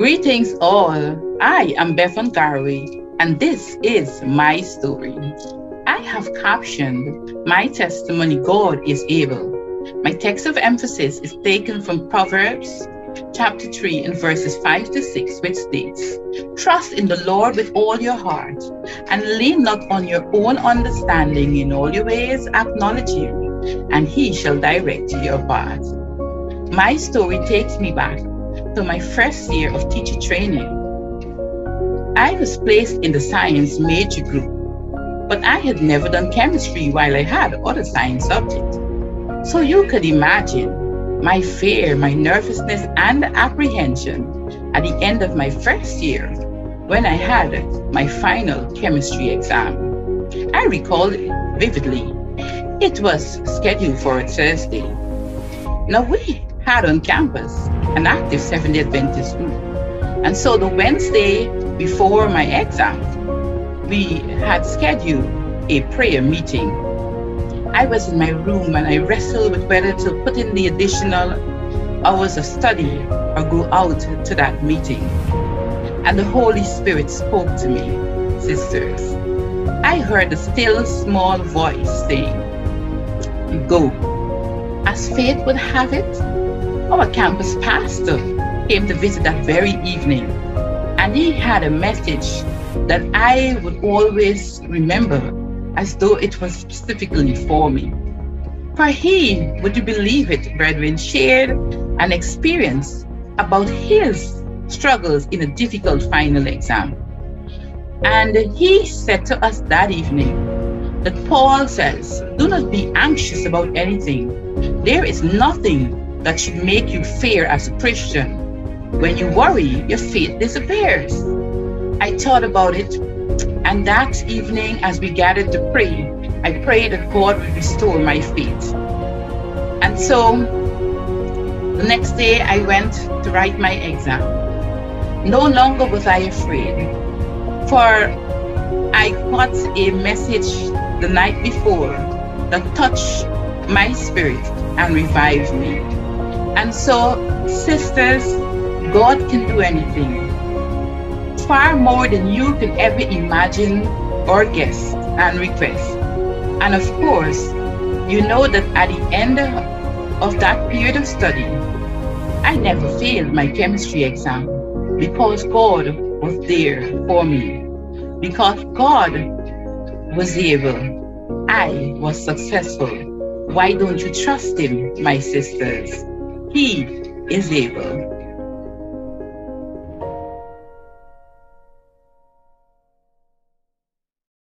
Greetings all. I am Bevan Garway, and this is my story. I have captioned my testimony, God is able. My text of emphasis is taken from Proverbs chapter 3 and verses 5 to 6, which states, "Trust in the Lord with all your heart, and lean not on your own understanding. In all your ways acknowledge him, and he shall direct your path." My story takes me back to my first year of teacher training. I was placed in the science major group, but I had never done chemistry while I had other science subjects. So you could imagine my fear, my nervousness, and apprehension at the end of my first year when I had my final chemistry exam. I recall it vividly. It was scheduled for a Thursday. Now we had on campus an active Seventh-day Adventist group. And so the Wednesday before my exam, we had scheduled a prayer meeting. I was in my room and I wrestled with whether to put in the additional hours of study or go out to that meeting. And the Holy Spirit spoke to me, sisters. I heard a still small voice saying, "Go." As fate would have it, our campus pastor came to visit that very evening, and he had a message that I would always remember as though it was specifically for me. For he, would you believe it, brethren, shared an experience about his struggles in a difficult final exam. And he said to us that evening that Paul says, "Do not be anxious about anything. There is nothing that should make you fear as a Christian. When you worry, your faith disappears." I thought about it, and that evening as we gathered to pray, I prayed that God would restore my faith. And so the next day I went to write my exam. No longer was I afraid, for I got a message the night before that touched my spirit and revived me. And so, sisters, God can do anything, far more than you can ever imagine or guess and request. And of course, you know that at the end of that period of study, I never failed my chemistry exam because God was there for me. Because God was able, I was successful. Why don't you trust him, my sisters? He is able.